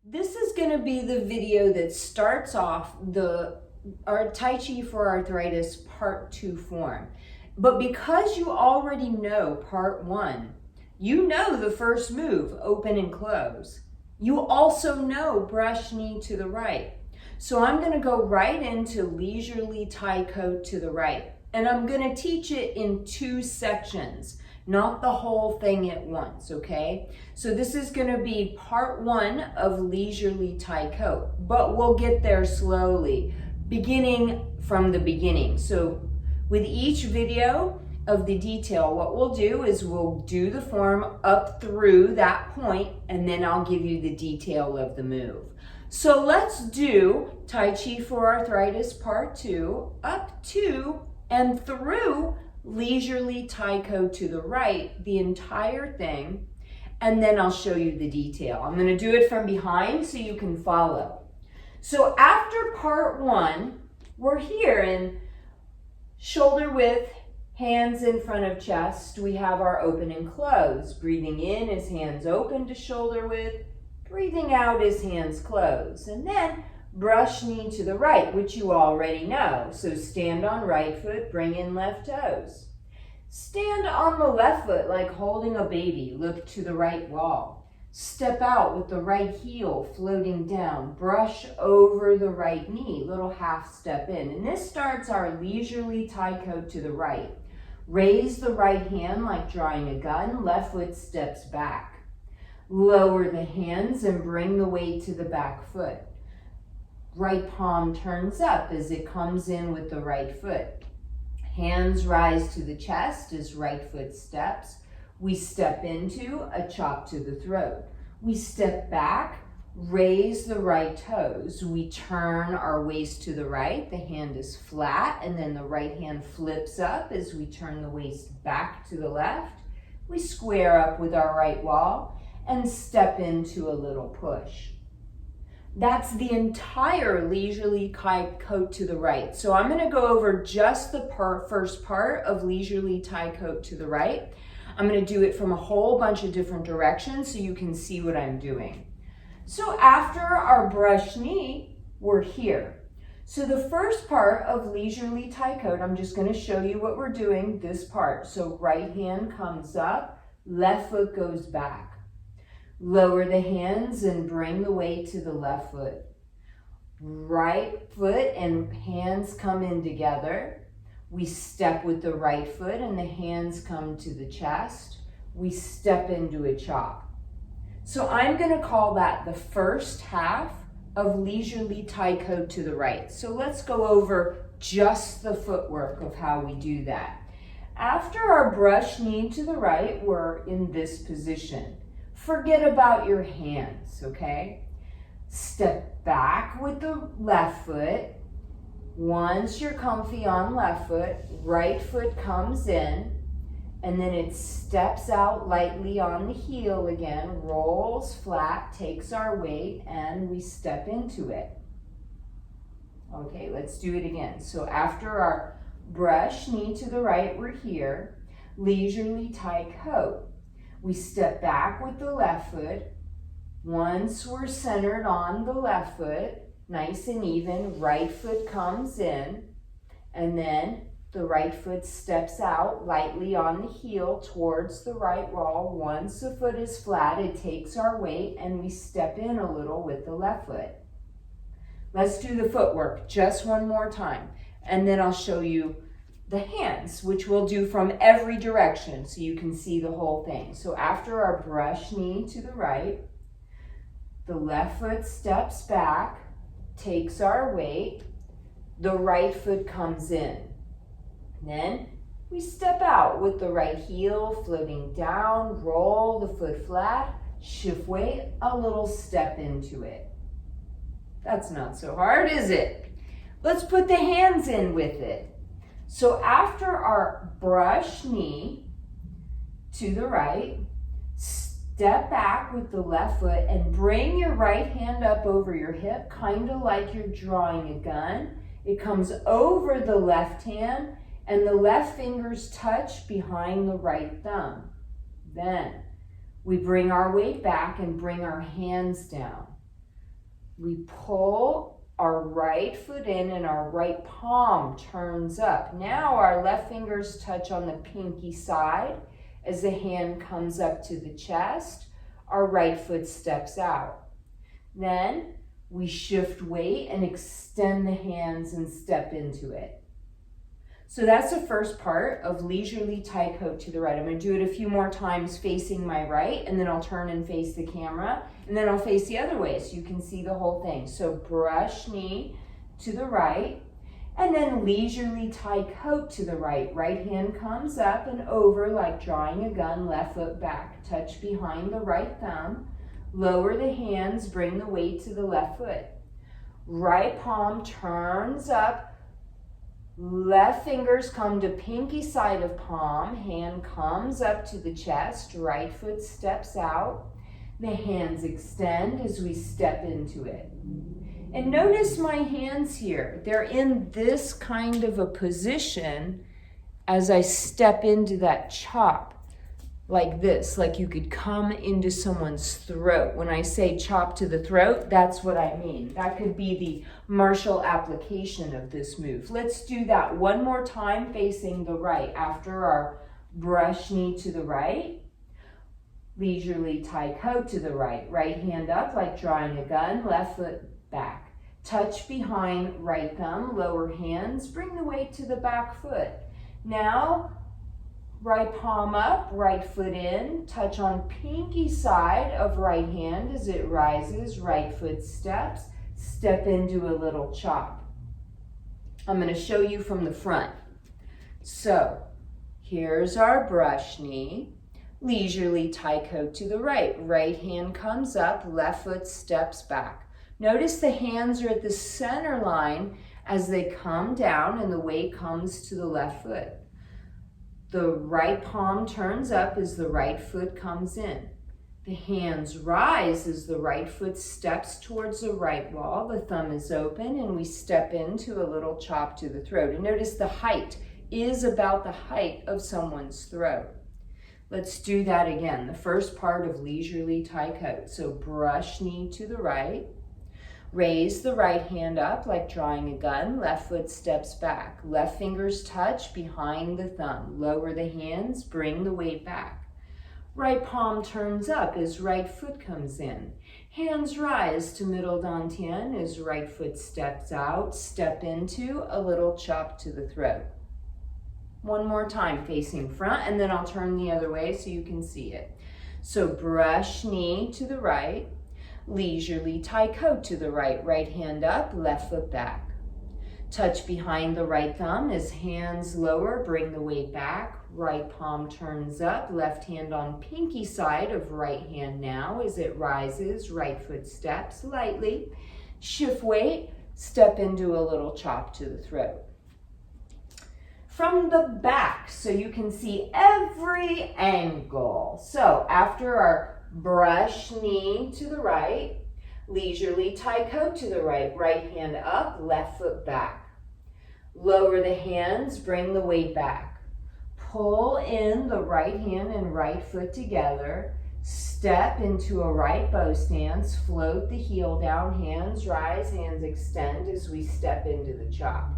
This is going to be the video that starts off our Tai Chi for Arthritis Part 2 form. But because you already know Part 1, you know the first move, open and close. You also know brush knee to the right. So I'm going to go right into leisurely Tai Chi to the right. And I'm going to teach it in 2 sections, not the whole thing at once, okay? So this is going to be part 1 of leisurely Tai Chi, but we'll get there slowly, beginning from the beginning. So with each video of the detail, what we'll do is we'll do the form up through that point, and then I'll give you the detail of the move. So let's do Tai Chi for Arthritis Part 2, up to and through leisurely Tai Chi to the right, the entire thing, and then I'll show you the detail. I'm going to do it from behind so you can follow. So after Part 1, we're here in shoulder width, hands in front of chest. We have our open and close. Breathing in is hands open to shoulder width. Breathing out is hands closed. And then brush knee to the right, which you already know. So stand on right foot, bring in left toes. Stand on the left foot like holding a baby. Look to the right wall. Step out with the right heel floating down. Brush over the right knee, little half step in. And this starts our leisurely Tai Chi to the right. Raise the right hand like drawing a gun. Left foot steps back. Lower the hands and bring the weight to the back foot. Right palm turns up as it comes in with the right foot. Hands rise to the chest as right foot steps. We step into a chop to the throat. We step back, raise the right toes. We turn our waist to the right. The hand is flat, and then the right hand flips up as we turn the waist back to the left. We square up with our right wall and step into a little push. That's the entire leisurely Tai Chi to the right. So I'm going to go over just the first part of leisurely Tai Chi to the right. I'm going to do it from a whole bunch of different directions so you can see what I'm doing. So after our brush knee, we're here. So the first part of leisurely Tai Chi, I'm just going to show you what we're doing, this part. So right hand comes up, left foot goes back. Lower the hands and bring the weight to the left foot. Right foot and hands come in together. We step with the right foot and the hands come to the chest. We step into a chop. So I'm going to call that the first half of leisurely Tai Chi to the right. So let's go over just the footwork of how we do that. After our brush knee to the right, we're in this position. Forget about your hands, okay? Step back with the left foot. Once you're comfy on left foot, right foot comes in, and then it steps out lightly on the heel again, rolls flat, takes our weight, and we step into it. Okay, let's do it again. So after our brush knee to the right, we're here, leisurely Tai Chi. We step back with the left foot. Once we're centered on the left foot, nice and even, right foot comes in, and then the right foot steps out lightly on the heel towards the right wall. Once the foot is flat, it takes our weight, and we step in a little with the left foot. Let's do the footwork just one more time, and then I'll show you the hands, which we'll do from every direction so you can see the whole thing. So after our brush knee to the right, the left foot steps back, takes our weight, the right foot comes in. Then we step out with the right heel floating down, roll the foot flat, shift weight, a little step into it. That's not so hard, is it? Let's put the hands in with it. So after our brush knee to the right, step back with the left foot and bring your right hand up over your hip, kind of like you're drawing a gun. It comes over the left hand and the left fingers touch behind the right thumb. Then we bring our weight back and bring our hands down. We pull our right foot in and our right palm turns up. Now our left fingers touch on the pinky side. As the hand comes up to the chest, our right foot steps out. Then we shift weight and extend the hands and step into it. So that's the first part of leisurely tie coat to the right. I'm going to do it a few more times facing my right, and then I'll turn and face the camera, and then I'll face the other way so you can see the whole thing. So brush knee to the right, and then leisurely tie coat to the right. Right hand comes up and over like drawing a gun, left foot back. Touch behind the right thumb. Lower the hands, bring the weight to the left foot. Right palm turns up. Left fingers come to pinky side of palm. Hand comes up to the chest. Right foot steps out. The hands extend as we step into it. And notice my hands here. They're in this kind of a position as I step into that chop. Like this, like you could come into someone's throat. When I say chop to the throat, that's what I mean. That could be the martial application of this move. Let's do that one more time facing the right. After our brush knee to the right, leisurely tie coat to the right. Right hand up like drawing a gun, left foot back. Touch behind right thumb, lower hands, bring the weight to the back foot. Now, right palm up, right foot in, touch on pinky side of right hand as it rises, right foot steps, step into a little chop. I'm going to show you from the front. So, here's our brush knee, leisurely tie coat to the right. Right hand comes up, left foot steps back. Notice the hands are at the center line as they come down and the weight comes to the left foot. The right palm turns up as the right foot comes in. The hands rise as the right foot steps towards the right wall. The thumb is open and we step into a little chop to the throat. And notice the height is about the height of someone's throat. Let's do that again. The first part of leisurely tie coat. So brush knee to the right. Raise the right hand up like drawing a gun. Left foot steps back. Left fingers touch behind the thumb. Lower the hands, bring the weight back. Right palm turns up as right foot comes in. Hands rise to middle dantian as right foot steps out. Step into a little chop to the throat. One more time facing front, and then I'll turn the other way so you can see it. So brush knee to the right. Leisurely tie coat to the right. Right hand up, left foot back. Touch behind the right thumb as hands lower, bring the weight back. Right palm turns up, left hand on pinky side of right hand now as it rises. Right foot steps lightly. Shift weight, step into a little chop to the throat. From the back, so you can see every angle. So after our brush knee to the right, leisurely tie coat to the right. Right hand up, left foot back. Lower the hands, bring the weight back. Pull in the right hand and right foot together. Step into a right bow stance. Float the heel down, hands rise, hands extend as we step into the chop.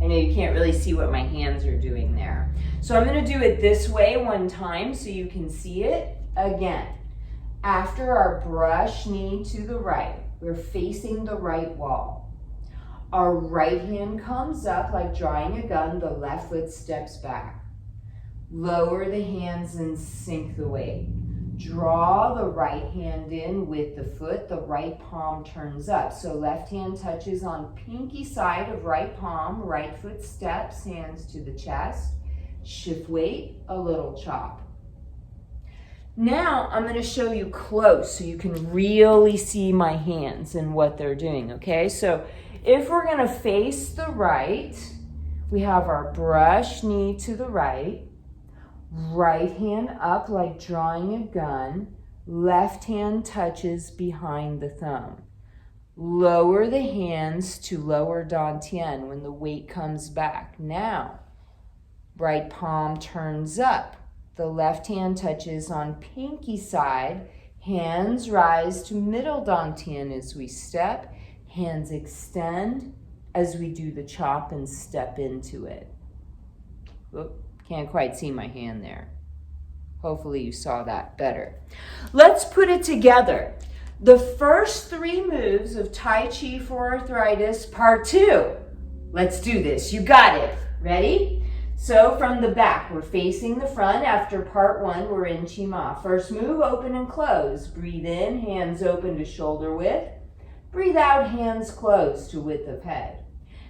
I know you can't really see what my hands are doing there. So I'm going to do it this way one time so you can see it. Again, after our brush knee to the right, we're facing the right wall. Our right hand comes up like drawing a gun, the left foot steps back. Lower the hands and sink the weight. Draw the right hand in with the foot, the right palm turns up. So left hand touches on pinky side of right palm, right foot steps, hands to the chest. Shift weight, a little chop. Now I'm going to show you close so you can really see my hands and what they're doing, okay? So if we're going to face the right, we have our brush knee to the right, right hand up like drawing a gun, left hand touches behind the thumb. Lower the hands to lower dantian when the weight comes back. Now, right palm turns up. The left hand touches on pinky side, Hands rise to middle dantian as we step. Hands extend as we do the chop and step into it. Oop, can't quite see my hand there. Hopefully you saw that better. Let's put it together. The first 3 moves of Tai Chi for Arthritis, part 2. Let's do this. You got it. Ready? So from the back, we're facing the front. After part 1, we're in Chi Ma. First move, open and close. Breathe in, hands open to shoulder width. Breathe out, hands closed to width of head.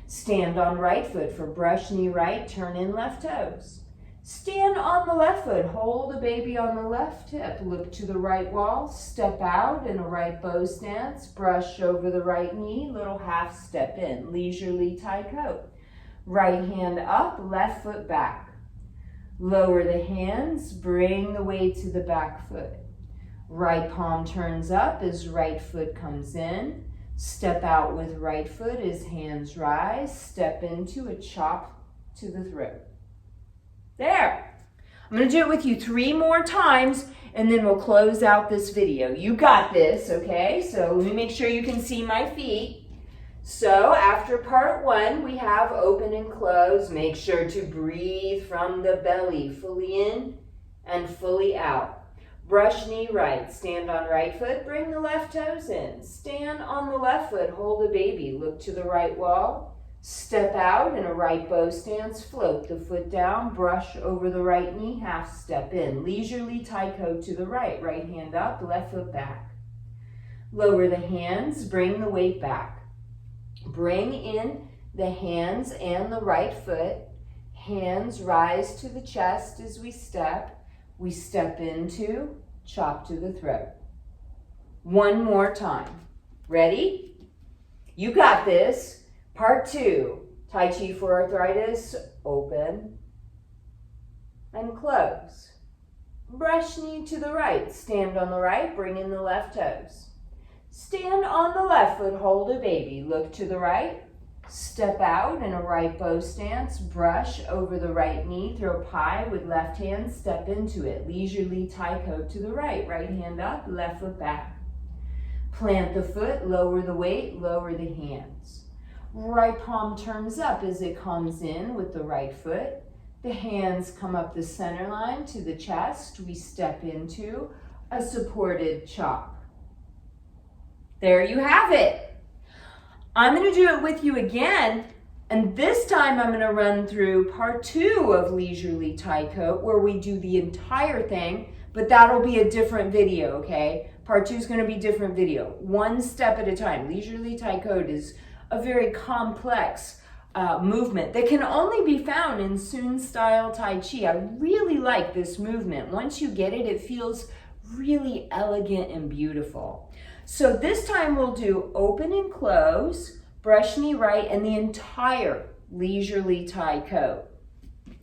Stand on right foot for brush knee right, turn in left toes. Stand on the left foot, hold a baby on the left hip, look to the right wall, step out in a right bow stance, brush over the right knee, little half step in, leisurely Tai Coat. Right hand up, left foot back. Lower the hands, bring the weight to the back foot. Right palm turns up as right foot comes in. Step out with right foot as hands rise, step into a chop to the throat. There. I'm going to do it with you 3 more times, and then we'll close out this video. You got this, okay? So let me make sure you can see my feet. So after part 1, we have open and close. Make sure to breathe from the belly, fully in and fully out. Brush knee right, stand on right foot, bring the left toes in. Stand on the left foot, hold a baby, look to the right wall. Step out in a right bow stance, float the foot down, brush over the right knee, half step in. Leisurely Tai Coat to the right, right hand up, left foot back. Lower the hands, bring the weight back. Bring in the hands and the right foot. Hands rise to the chest as we step. We step into chop to the throat. 1 more time. Ready? You got this. Part 2, Tai Chi for Arthritis, open and close. Brush knee to the right, stand on the right, bring in the left toes. Stand on the left foot, hold a baby, look to the right, step out in a right bow stance, brush over the right knee, throw pie with left hand, step into it. Leisurely Tai Coat to the right, right hand up, left foot back. Plant the foot, lower the weight, lower the hands. Right palm turns up as it comes in with the right foot. The hands come up the center line to the chest. We step into a supported chop. There you have it. I'm going to do it with you again, and this time I'm going to run through part 2 of Leisurely Tai Coat, where we do the entire thing, but that'll be a different video, okay? Part 2 is going to be a different video. 1 step at a time. Leisurely Tai Coat is a very complex movement that can only be found in Sun style Tai Chi. I really like this movement. Once you get it, it feels really elegant and beautiful. So this time we'll do open and close, brush knee right, and the entire Leisurely Tai Coat.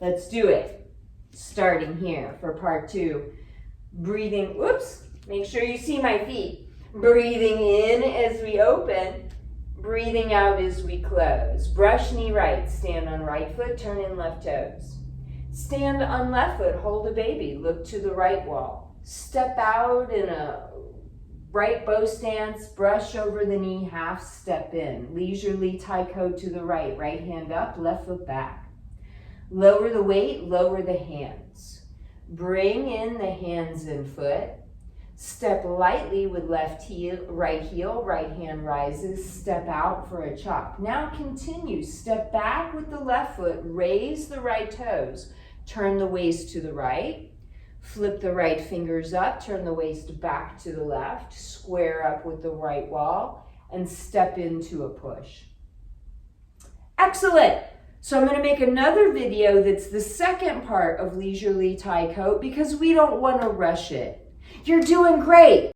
Let's do it. Starting here for part 2. Breathing, whoops, make sure you see my feet. Breathing in as we open. Breathing out as we close. Brush knee right, stand on right foot, turn in left toes. Stand on left foot, hold a baby, look to the right wall. Step out in a right bow stance, brush over the knee, half step in. Leisurely Tai Coat to the right, right hand up, left foot back. Lower the weight, lower the hands. Bring in the hands and foot. Step lightly with left heel, right hand rises, step out for a chop. Now continue, step back with the left foot, raise the right toes, turn the waist to the right, flip the right fingers up, turn the waist back to the left, square up with the right wall, and step into a push. Excellent! So I'm going to make another video that's the second part of Leisurely Tai Coat because we don't want to rush it. You're doing great.